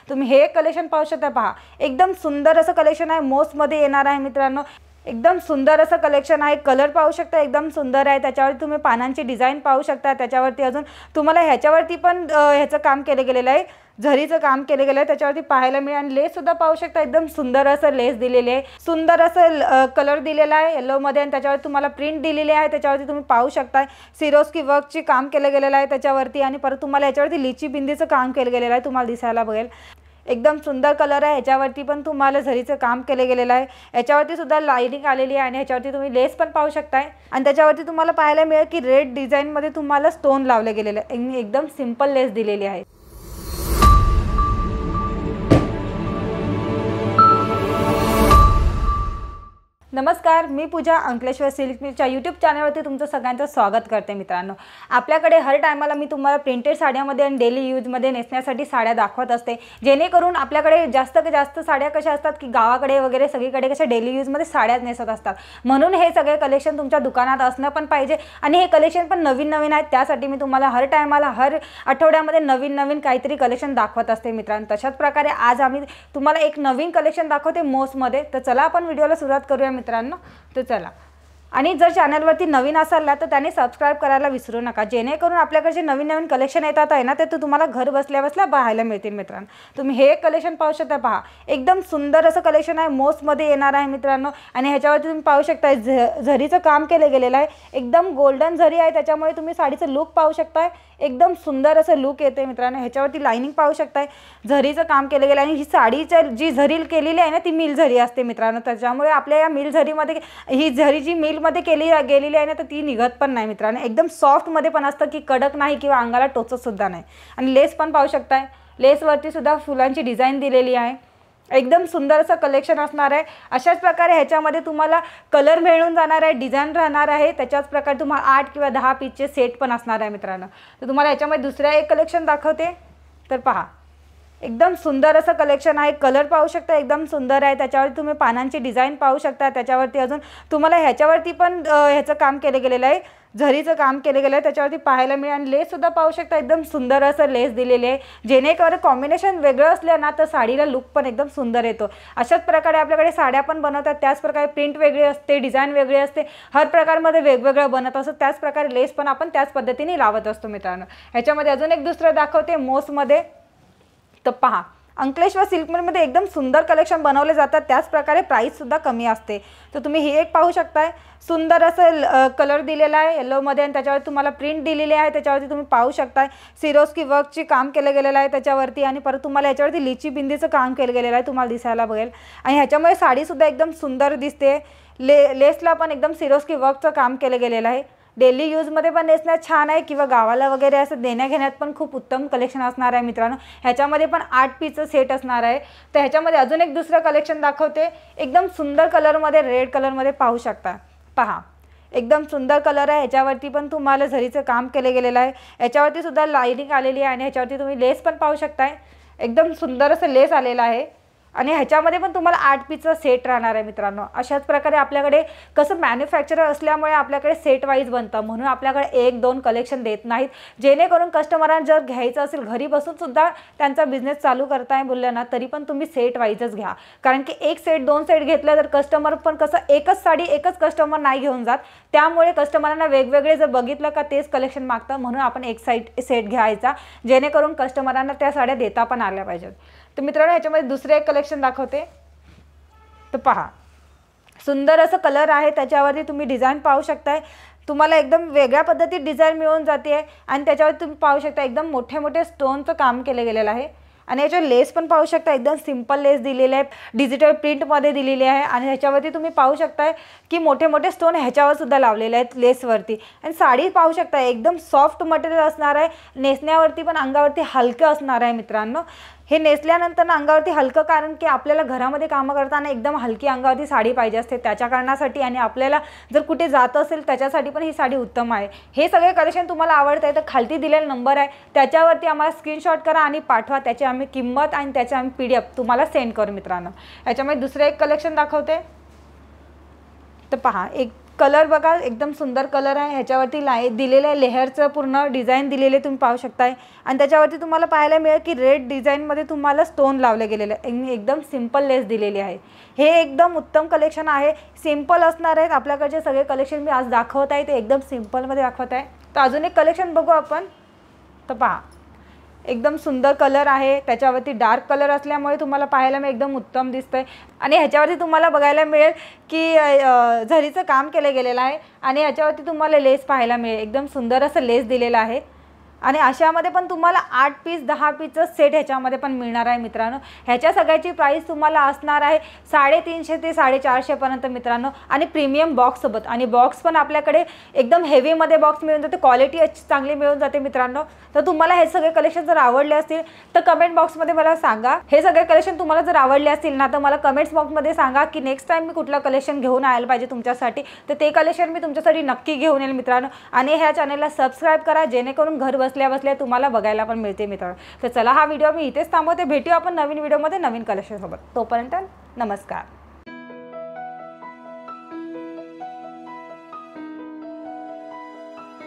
तुम्ही हे कलेक्शन पाहू शकता। पहा एकदम सुंदर असं कलेक्शन आहे, मोस्टमध्ये येणार आहे मित्रांनो। एकदम सुंदर असं कलेक्शन आहे। कलर पाहू शकता एकदम सुंदर आहे। त्याच्यावरती तुम्ही पानांची डिझाईन पाहू शकता। त्याच्यावरती अजून तुम्हाला ह्याच्यावरती पण ह्याचं काम केलं गेलेलं आहे, झरीचं काम केलं गेलं आहे, त्याच्यावरती पाहायला मिळेल। आणि लेस सुद्धा पाहू शकता, एकदम सुंदर असं लेस दिलेले आहे, सुंदर असं कलर दिलेला आहे येलोमध्ये। आणि त्याच्यावर तुम्हाला प्रिंट दिलेली आहे, त्याच्यावरती तुम्ही पाहू शकता सिरोस्की वर्कची काम केलं गेलेलं आहे त्याच्यावरती। आणि परत तुम्हाला याच्यावरती लिची बिंदीचं काम केलं गेलेलं आहे, तुम्हाला दिसायला बघेल। एकदम सुंदर कलर आहे। ह्याच्यावरती पण तुम्हाला झरीचं काम केलं गेलेलं आहे, याच्यावरती सुद्धा लाइनिंग आलेली आहे। आणि ह्याच्यावरती तुम्ही लेस पण पाहू शकताय। आणि त्याच्यावरती तुम्हाला पाहायला मिळेल की रेड डिझाईनमध्ये तुम्हाला स्टोन लावले गेलेले आहे, एकदम सिंपल लेस दिलेली आहे। नमस्कार, मी पूजा अंकलेश्वर सिल्क मिलच्या यूट्यूब चॅनलवरती तुमचं सगळ्यांचं स्वागत करते। मित्रांनो, आपल्याकडे हर टायमाला मी तुम्हाला प्रिंटेड साड्यामध्ये आणि डेली यूजमध्ये नेसण्यासाठी साड्या दाखवत असते, जेणेकरून आपल्याकडे जास्त साड्या कशा असतात की गावाकडे वगैरे सगळीकडे कशा डेली यूजमध्ये साड्याच नेसत असतात। म्हणून हे सगळे कलेक्शन तुमच्या दुकानात असणं पण पाहिजे। आणि हे कलेक्शन पण नवीन आहेत, त्यासाठी मी तुम्हाला हर टायमाला हर आठवड्यामध्ये नवीन काहीतरी कलेक्शन दाखवत असते मित्रांनो। तशाच प्रकारे आज आम्ही तुम्हाला एक नवीन कलेक्शन दाखवते मोस्टमध्ये। तर चला आपण व्हिडिओला सुरुवात करूया मित्रांनो। तो चला, आणि जर चॅनलवरती नवीन असाल ना तर त्याने सबस्क्राइब करायला विसरू नका, जेणेकरून आपल्याकडे जे नवीन कलेक्शन येतात आहे ना ते तुम्हाला घर बसल्या पाहायला मिळतील मित्रांनो। तुम्ही हे कलेक्शन पाहू शकता। पहा एकदम सुंदर असं कलेक्शन आहे, मोस्टमध्ये येणार आहे मित्रांनो। आणि ह्याच्यावरती तुम्ही पाहू शकता झरीचं काम केलं गेलेलं आहे, एकदम गोल्डन झरी आहे, त्याच्यामुळे तुम्ही साडीचं लुक पाहू शकताय, एकदम सुंदर असं लुक येते मित्रांनो। ह्याच्यावरती लाइनिंग पाहू शकताय, झरीचं काम केलं गेलं। आणि ही साडीची जी झरी केलेली आहे ना ती मिल झरी असते मित्रांनो, त्याच्यामुळे आपल्या या मिल झरीमध्ये ही झरी जी मिलमध्ये गेलेली आहे ना तर ती निघत पण नाही मित्रांनो। एकदम सॉफ्टमध्ये पण असतं की कडक नाही किंवा अंगाला टोचत सुद्धा नाही। आणि लेस पण पाहू शकताय, लेसवरती सुद्धा फुलांची डिझाईन दिलेली आहे, एकदम सुंदर असं कलेक्शन असणार आहे। अशाच प्रकारे ह्याच्यामध्ये तुम्हाला कलर मिळून जाणार आहे, डिझाईन राहणार आहे, त्याच्याच प्रकारे तुम्हाला 8 किंवा 10 पीसचे सेट पण असणार आहे मित्रांनो। तर तुम्हाला ह्याच्यामध्ये दुसरा एक कलेक्शन दाखवते। तर पहा एकदम सुंदर असं कलेक्शन आहे, कलर पाहू शकता एकदम सुंदर आहे, त्याच्यावरती तुम्ही पानांची डिझाईन पाहू शकता। त्याच्यावरती अजून तुम्हाला ह्याच्यावरती पण ह्याचं काम केलं गेलेलं आहे, झरीचं काम केलं गेलं आहे, त्याच्यावरती पाहायला मिळेल। आणि लेस सुद्धा पाहू शकता, एकदम सुंदर असं लेस दिलेले आहे, जेणेकरून कॉम्बिनेशन वेगळं असलं ना तर साडीला लुक पण एकदम सुंदर येतो। अशाच प्रकारे आपल्याकडे साड्या पण बनवतात, त्याच प्रकारे प्रिंट वेगळी असते, डिझाईन वेगळी असते, हर प्रकारमध्ये वेगवेगळं बनत असतं, त्याच प्रकारे लेस पण आपण त्याच पद्धतीने लावत असतो मित्रांनो। ह्याच्यामध्ये अजून एक दुसरं दाखवते मोस्टमध्ये। तर पहा अंकलेश्वर सिल्क मिलमध्ये एकदम सुंदर कलेक्शन बनवले जातात, त्याच प्रकारे प्राईससुद्धा कमी असते। तर तुम्ही हे एक पाहू शकताय, सुंदर असं कलर दिलेला आहे येलोमध्ये। आणि त्याच्यावर तुम्हाला प्रिंट दिलेली आहे, त्याच्यावरती तुम्ही पाहू शकताय सिरोस्की वर्कची काम केलं गेलेलं आहे त्याच्यावरती। आणि परत तुम्हाला याच्यावरती लिची बिंदीचं काम केलं गेलेलं आहे, तुम्हाला दिसायला बघेल। आणि ह्याच्यामुळे साडीसुद्धा एकदम सुंदर दिसते, लेसला पण एकदम सिरोस्की वर्कचं काम केलं गेलेलं आहे। डेली यूजमध्ये पण नेसण्यात छान आहे किंवा गावाला वगैरे असं देण्याघेण्यात पण खूप उत्तम कलेक्शन असणार आहे मित्रांनो। ह्याच्यामध्ये पण 8 पीसचं सेट असणार आहे। तर ह्याच्यामध्ये अजून एक दुसरं कलेक्शन दाखवते, एकदम सुंदर कलरमध्ये, रेड कलरमध्ये पाहू शकता। पहा एकदम सुंदर कलर आहे, ह्याच्यावरती पण तुम्हाला झरीचं काम केलं गेलेलं आहे, याच्यावरती सुद्धा लाइनिंग आलेली आहे। आणि ह्याच्यावरती तुम्ही लेस पण पाहू शकताय, एकदम सुंदर असं लेस आलेलं आहे। आणि ह्याच्यामध्ये पण तुम्हाला 8 पीसचा सेट राहणार आहे मित्रांनो। अशाच प्रकारे आपल्याकडे कसं मॅन्युफॅक्चरर असल्यामुळे आपल्याकडे सेट वाईज बनतं, म्हणून आपल्याकडे 1-2 कलेक्शन देत नाहीत, जेणेकरून कस्टमरांना जर घ्यायचं असेल घरी बसून सुद्धा त्यांचा बिझनेस चालू करताय बोललं ना तरी पण तुम्ही सेट वाईजच घ्या। कारण की 1 सेट 2 सेट घेतलं तर कस्टमर पण कसं एकच साडी एकच कस्टमर नाही घेऊन जात, त्यामुळे कस्टमरांना वेगवेगळे जर बघितलं का तेच कलेक्शन मागतं, म्हणून आपण एक सेट घ्यायचा, जेणेकरून कस्टमरांना त्या साड्या देता पण आल्या पाहिजेत। तर मित्रांनो ह्याच्यामध्ये दुसरे एक कलेक्शन दाखवते। तर पहा सुंदर असं कलर आहे, त्याच्यावरती तुम्ही डिझाईन पाहू शकताय, तुम्हाला एकदम वेगळ्या पद्धतीत डिझाईन मिळून जाते। आणि त्याच्यावर तुम्ही पाहू शकता एकदम मोठे स्टोनचं काम केलं गेलेलं आहे। आणि याच्यावर लेस पण पाहू शकता, एकदम सिंपल लेस दिलेले आहे, डिजिटल प्रिंटमध्ये दिलेली आहे। आणि ह्याच्यावरती तुम्ही पाहू शकताय की मोठे स्टोन ह्याच्यावर सुद्धा लावलेले आहेत लेसवरती। आणि साडी पाहू शकता एकदम सॉफ्ट मटेरियल असणार आहे, नेसण्यावरती पण अंगावरती हलकं असणार आहे मित्रांनो। हे नेसल्यानंतर अंगावरती हलकं, कारण की आपल्याला घरामध्ये कामं करताना एकदम हलकी अंगावरती साडी पाहिजे असते त्याच्या कारणासाठी, आणि आपल्याला जर कुठे जात असेल त्याच्यासाठी पण ही साडी उत्तम आहे। हे सगळे कलेक्शन तुम्हाला आवडत आहे तर खालती दिलेला नंबर आहे त्याच्यावरती आम्हाला स्क्रीनशॉट करा आणि पाठवा, त्याची आम्ही किंमत आणि त्याची आम्ही PDF तुम्हाला सेंड करू मित्रांनो। याच्यामध्ये दुसरं एक कलेक्शन दाखवते। तर पहा कलर बघा एकदम सुंदर कलर आहे। ह्याच्यावरती दिलेल्या लेहरचं पूर्ण डिझाईन दिलेले तुम्ही पाहू शकताय आणि त्याच्यावरती तुम्हाला पाहायला मिळेल की रेड डिझाईनमध्ये तुम्हाला स्टोन लावले गेलेले आहे। एकदम सिंपल लेस दिलेली आहे। हे एकदम उत्तम कलेक्शन आहे। सिंपल असणार आहेत आपल्याकडचे सगळे कलेक्शन मी आज दाखवत आहे ते एकदम सिंपलमध्ये दाखवत आहे। तर अजून एक कलेक्शन बघू आपण। तर पहा एकदम सुंदर कलर आहे, त्याच्यावरती डार्क कलर असल्यामुळे तुम्हाला पाहायला मी एकदम उत्तम दिसतंय आणि ह्याच्यावरती तुम्हाला बघायला मिळेल की झरीचं काम केलं गेलेलं आहे आणि ह्याच्यावरती तुम्हाला लेस पाहायला मिळेल। एकदम सुंदर असं लेस दिलेलं आहे आणि अशामध्ये पण तुम्हाला 8 पीस 10 पीसचं सेट ह्याच्यामध्ये पण मिळणार आहे मित्रांनो। ह्याच्या सगळ्याची प्राईस तुम्हाला असणार आहे 350 ते 450 पर्यंत मित्रांनो आणि प्रीमियम बॉक्स सोबत। आणि बॉक्स पण आपल्याकडे एकदम हेवीमध्ये बॉक्स मिळून जाते, क्वालिटी चांगली मिळून जाते मित्रांनो। तर तुम्हाला हे सगळे कलेक्शन जर आवडले असतील तर कमेंट बॉक्समध्ये मला सांगा। हे सगळे कलेक्शन तुम्हाला जर आवडले असतील ना तर मला कमेंट्स बॉक्समध्ये सांगा की नेक्स्ट टाइम मी कुठलं कलेक्शन घेऊन यायला पाहिजे तुमच्यासाठी, तर ते कलेक्शन मी तुमच्यासाठी नक्की घेऊन येईल मित्रांनो। आणि ह्या चॅनलला सबस्क्राईब करा जेणेकरून घर बसल्या बसल्या तुम्हाला बघायला पण मिळते मित्रांनो। तर चला हा व्हिडिओ मी इथेच थांबवते, भेटूया आपण नवीन व्हिडिओमध्ये नवीन कलेक्शन सोबत। तोपर्यंत नमस्कार।